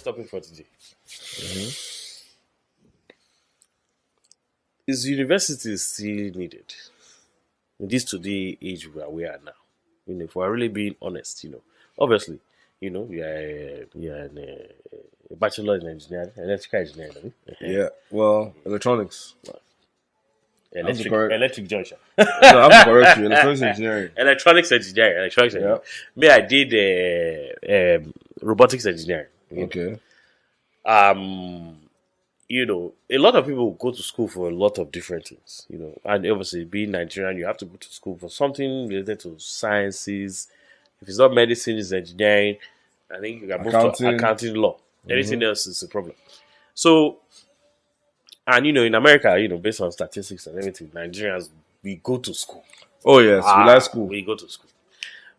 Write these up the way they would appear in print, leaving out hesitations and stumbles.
topic for today. Mhm. Is university still needed in this today age where we are now? If we're really being honest, obviously, you're a bachelor in engineering, electrical engineering, Yeah. Well, electronics. I have to correct. electric junction, No, I have to correct you. Electronics engineering. electronics engineering, Yeah. Me, I did robotics engineering. Okay. Um, a lot of people go to school for a lot of different things, and obviously being Nigerian, you have to go to school for something related to sciences. If it's not medicine, it's engineering. I think you can move to Accounting. accounting law. Anything Mhm. else is a problem. So, and in America, based on statistics and everything, Nigerians, we go to school. Oh yes, we like school. We go to school.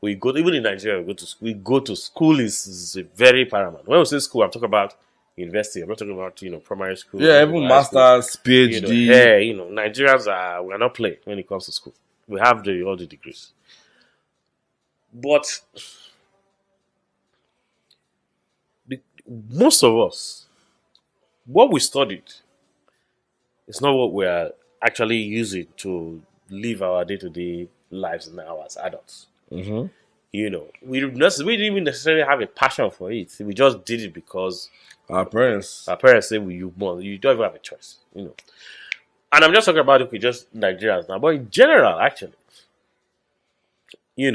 We go even in Nigeria. We go to school. We go to school is very paramount. When we say school, I'm talking about university. I'm not talking about primary school. I'm Yeah, not talking even about high school. masters, PhD. Here, Nigerians we're not playing when it comes to school. We have all the degrees, but most of us, what we studied is not what we are actually using to live our day-to-day lives now as adults. Mhm. We didn't even necessarily have a passion for it. We just did it because Our parents. our parents say you don't even have a choice. And I'm just talking about just Nigerians now, but in general, actually, you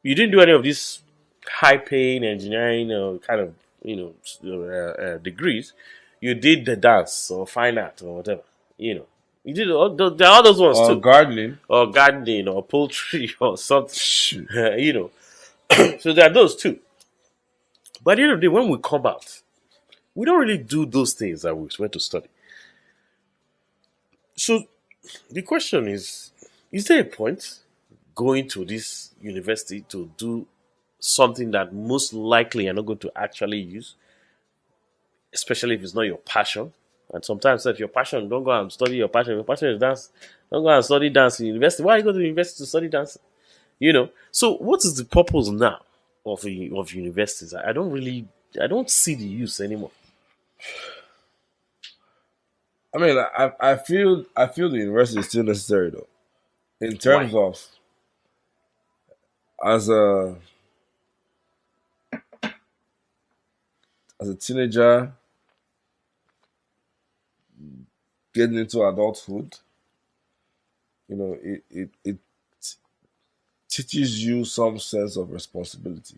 didn't do any of these high-paying engineering kind of degrees. You did the dance or fine art or whatever. You did there are those ones Or too, gardening. or gardening or poultry or something. Shoot. So there are those too. But at the end of the day, when we come out, we don't really do those things that we went to study. So the question is there a point going to this university to do something that most likely you're not going to actually use, especially if it's not your passion? And sometimes if your passion, don't go and study your passion. If your passion is dance, don't go and study dance in university. Why you go to university to study dance? So what is the purpose now of universities? I don't see the use anymore. I mean, I feel the university is still necessary though, in Why? terms of as a as a teenager getting into adulthood. It teaches you some sense of responsibility,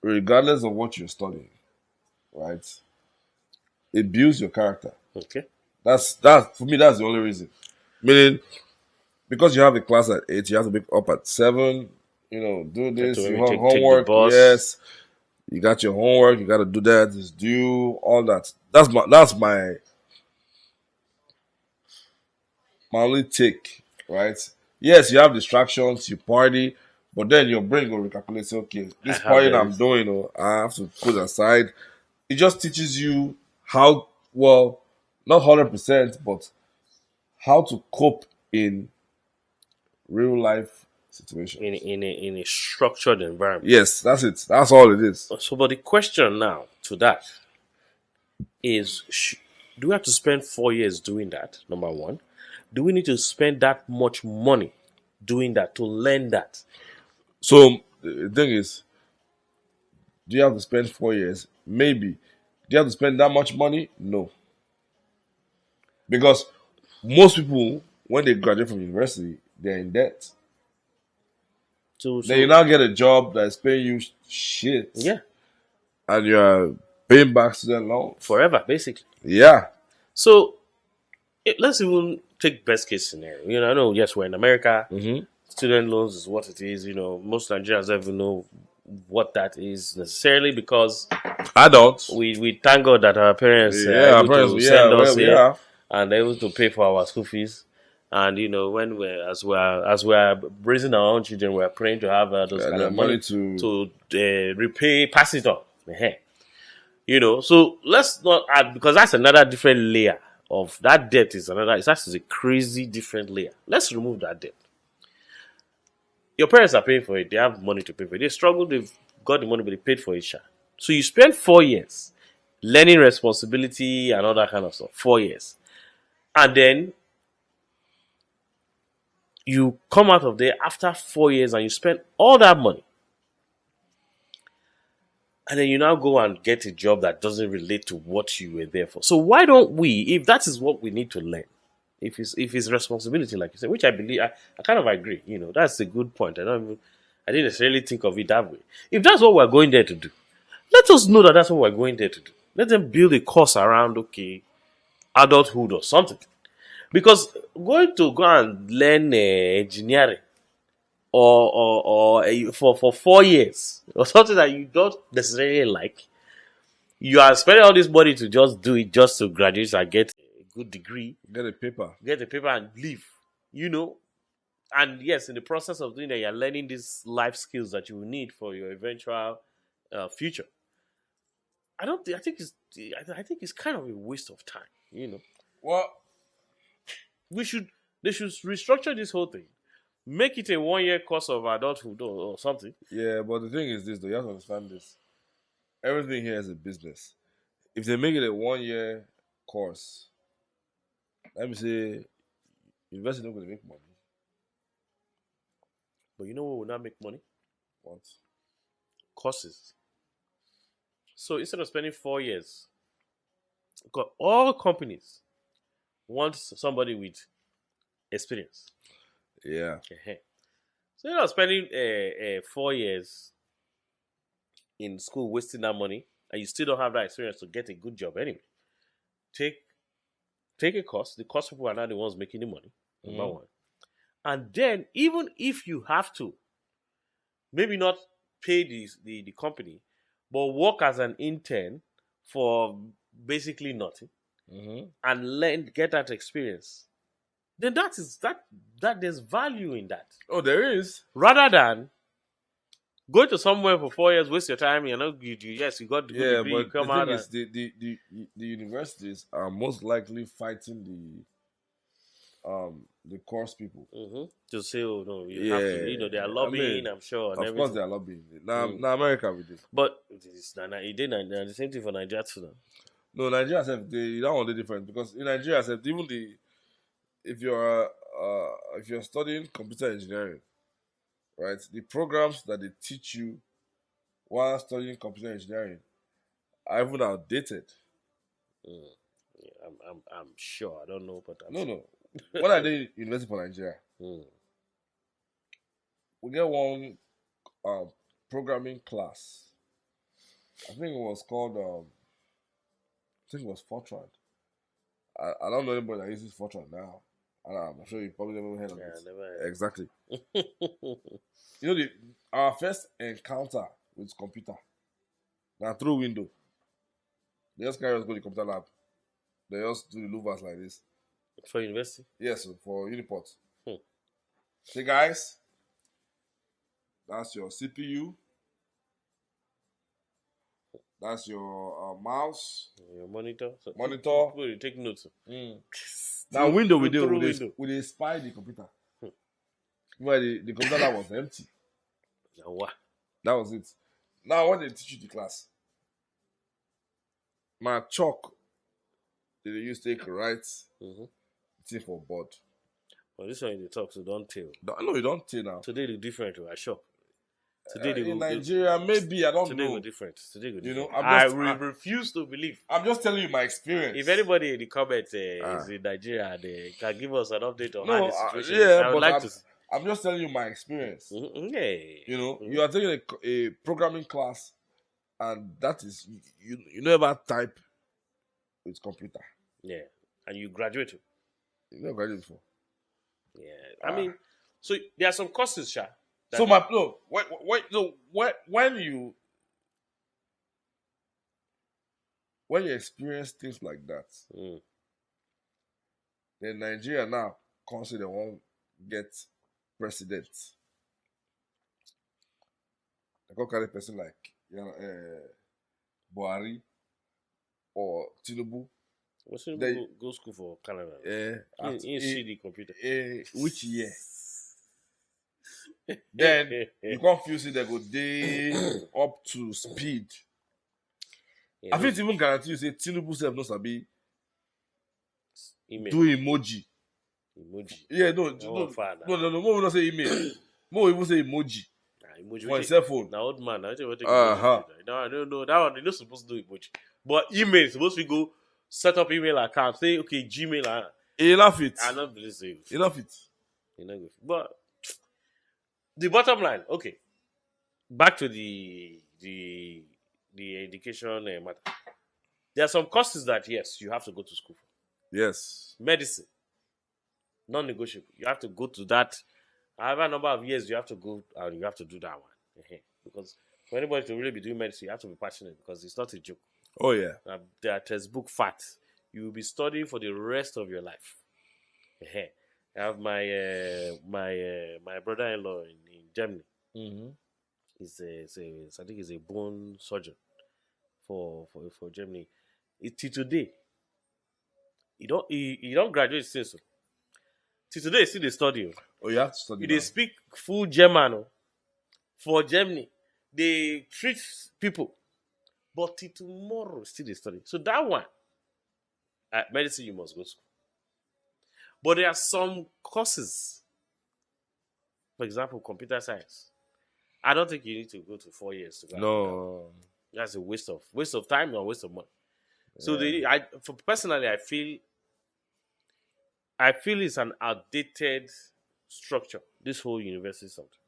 regardless of what you're studying. Right? It builds your character. Okay. That's for me. That's the only reason. Meaning, because you have a class at 8, you have to be up at 7. Do Have to this. You maybe have take the homework. bus. Yes, you got your homework. You got to do that. It's due. All that. That's my only take. Right? Yes, you have distractions. You party, but then your brain will recalculate. Say, okay, I this have party I'm this. doing, I have to put aside. It just teaches you how well, not 100%, but how to cope in real life in situations. in a structured environment. Yes, that's it. That's all it is. So, but the question now to that is: do we have to spend 4 years doing that? Number one, do we need to spend that much money doing that to learn that? So the thing is, do you have to spend 4 years? Maybe. Do you have to spend that much money? No. Because most people, when they graduate from university, they're in debt. So, Then you so now get a job that's paying you shit, yeah, and you're paying back student loans. forever basically. Yeah. So let's even take best case scenario. I know yes, we're in America. Mm-hmm. Student loans is what it is. Most Nigerians don't even know what that is necessarily because Adults. we thank God that our parents are Yeah, our able parents. to Yeah, send us well, we here have. and they're able to pay for our school fees. And when we're raising our own children, we're praying to have those kind The of money money to. to repay, pass it on. So let's not add because that's another different layer of that debt is another. It's actually a crazy different layer. Let's remove that debt. Your parents are paying for it. They have money to pay for it. They struggle. They've got the money, but they paid for it. Sha. So you spend 4 years learning responsibility and all that kind of stuff. 4 years. And then you come out of there after 4 years and you spend all that money. And then you now go and get a job that doesn't relate to what you were there for. So why don't we, if that is what we need to learn, if it's responsibility, like you said, which I believe I kind of agree, that's a good point. I didn't necessarily think of it that way. If that's what we're going there to do, let us know that that's what we're going there to do. Let them build a course around adulthood or something. Because going to go and learn engineering or for 4 years or something that you don't necessarily like, you are spending all this money to just do it just to graduate and get a good degree, Get a paper. get a paper and leave. You know, and yes, in the process of doing that, you're learning these life skills that you will need for your eventual future. I don't. I think it's. I think it's kind of a waste of time. Well, We should. They should restructure this whole thing. Make it a 1 year course of adulthood or something. yeah, but the thing is this, though. You have to understand this. Everything here is a business. If they make it a 1 year course, let me say, university not going to make money. But you know what will not make money? What? Courses. So instead of spending 4 years, because all companies want somebody with experience. Yeah. So instead of spending 4 years in school wasting that money, and you still don't have that experience to get a good job anyway, take a course. The course people are not the ones making the money. Number one. And then even if you have to, maybe not pay the company, but work as an intern for basically nothing and get that experience, then that there's value in that. Oh, there is. Rather than go to somewhere for 4 years, waste your time, yes, you got the good Yeah, degree, you but the come thing out is, the universities are most likely fighting the course people. to say, oh no, you have to, Yeah, they are I lobbying, mean, I'm sure, and of course they everything. are lobbying. Now America we do. But it did the same thing for Nigeria too now. No, Nigeria said that one they different because in Nigeria said even if you're if you're studying computer engineering, right, the programs that they teach you while studying computer engineering are even outdated. Yeah, I'm sure. I don't know, but I'm No, sure. no. When I did university for Nigeria, we get one programming class. I think it was called I think it was Fortran. I don't know anybody that uses Fortran now. I'm sure you probably never heard of Yeah, it. I never heard. Exactly. You know, our first encounter with computer now through window. They just carry us go to the computer lab. They just do the louvers like this. For university? Yes, for Uniport. Hmm. Say, guys, that's your CPU. That's your mouse, Your monitor. So monitor. people will take notes. Now window Through window. we dey spy the computer. Where the computer lab was empty. Now what? That was it. Now when they teach you the class, my chalk they dey use take write thing for board. Well, this one in the talk, so don't tell. No, you don't tell now. Today they different, I sure. Today they In go Nigeria, maybe I don't today know. go different. Today go You different. know, I refuse to believe. I'm just telling you my experience. If anybody in the comments is in Nigeria, they can give us an update on how No, the situation is. I would like to. I'm just telling you my experience. Yeah. You know, you are taking a programming class, and that is you never type with computer. Yeah, and you graduate. You never graduated before. Yeah, I mean, so there are some courses, Sha. So my no, when you experience things like that, then Nigeria now consider they won't get president. They go carry person like Buhari or Tinubu. What's go school for Canada? In see the computer. Which year? Then you can't feel see they go day up to speed You I know, fit even guarantee you say Tinubu sef no sabi email, do emoji. emoji. Yeah, That one far now. More we not say email. More even say emoji Emoji. for a cell phone. Now old man, I don't what take emoji Uh-huh. do. No, I don't know that one. You're not supposed to do emoji, but email is supposed to go set up email account. Say okay, Gmail. Enough it. I not believe say Enough it. you know. But the bottom line, okay, back to the education matter. There are some courses that yes, you have to go to school for. Yes. Medicine, non-negotiable. You have to go to that. However, number of years you have to go and you have to do that one. Because for anybody to really be doing medicine, you have to be passionate because it's not a joke. Oh yeah. There are textbook facts. You will be studying for the rest of your life. I have my brother-in-law in Germany. Mm-hmm. I think he's a bone surgeon for Germany. Till today, he don't graduate since. So. Till today, he still dey study. Oh. Oh, you have to study They now. speak full German for Germany. They treat people, but till tomorrow still they study. So that one, medicine you must go to school. But there are some courses, for example, computer science. I don't think you need to go to 4 years to go. No. That's a waste of time or waste of money. So Yeah. personally, I feel it's an outdated structure. This whole university something.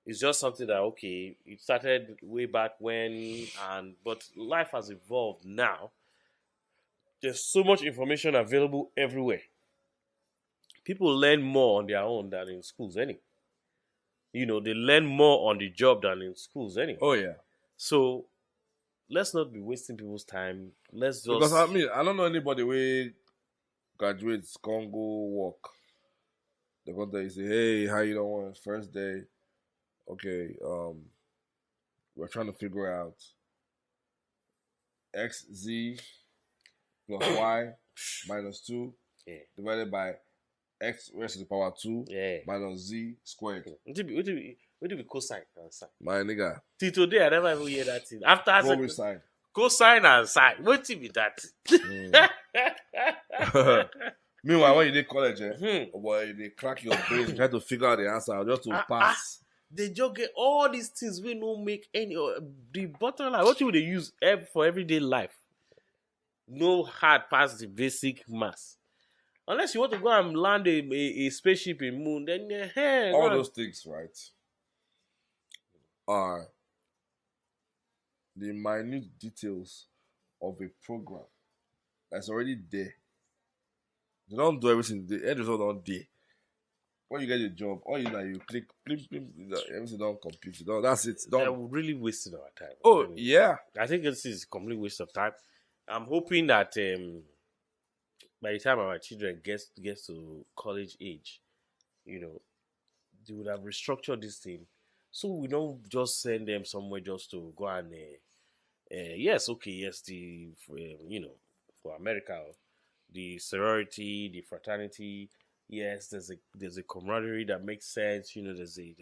It's just something that okay, it started way back when, but life has evolved now. There's so much information available everywhere. People learn more on their own than in schools anyway. They learn more on the job than in schools anyway. Oh yeah. So let's not be wasting people's time. Let's Because just I don't know anybody where graduates can't go work. They come tell you say, hey, how you doing? First day. Okay, we're trying to figure out xz plus y minus 2 yeah. divided by x raised to the power 2 Yeah. minus z squared. What do be cosine and sine? My nigga. Till today, I never even hear that thing. After I What we said sign? cosine and sine, what be that? Meanwhile, when you did college, Hmm. boy, they crack your brain, try to figure out the answer just to pass. They just get all these things we don't make any. The bottom line, what you they use for everyday life? No hard past the basic maths. Unless you want to go and land a spaceship in moon, then All those things, right, are the minute details of a program that's already there. They don't do everything. The end result don't there. When you get a job, all you know, you click, everything don't compute. That's it. They're Done. really wasting our time. Oh yeah. I think this is a complete waste of time. I'm hoping that by the time our children gets to college age, they would have restructured this thing, so we don't just send them somewhere just to go and yes, okay, yes, for America, the sorority, the fraternity, yes, there's a camaraderie that makes sense. There's a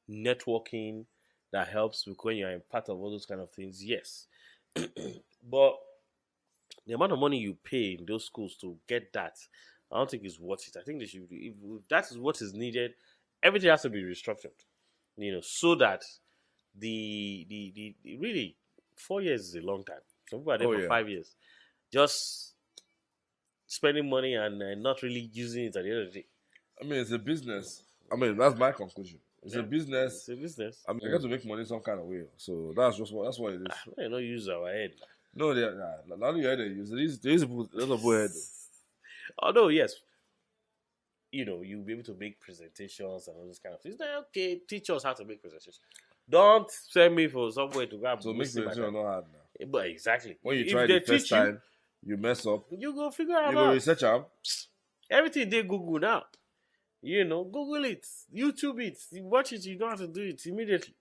networking that helps when you're in part of all those kind of things. Yes, but the amount of money you pay in those schools to get that, I don't think is worth it. I think they should. If that is what is needed, everything has to be restructured. So that the really 4 years is a long time. Some people are there Oh for yeah. 5 years, just spending money and not really using it at the end of the day. I mean, it's a business. I mean, that's my conclusion. It's a business. It's a business. I mean, I got to make money some kind of way. So that's what it is. We not use our head. No, not only your head they use. There is a lot of people head. Although yes, you'll be able to make presentations and all this kind of things. Then okay, teach us how to make presentations. Don't send me for somewhere to go and So make waste my presentation time. not hard now. But exactly. When you If try they the first teach you, time, you mess up. you go figure out You go about research am. everything they Google now. Google it, YouTube it, you watch it, you know how to do it immediately.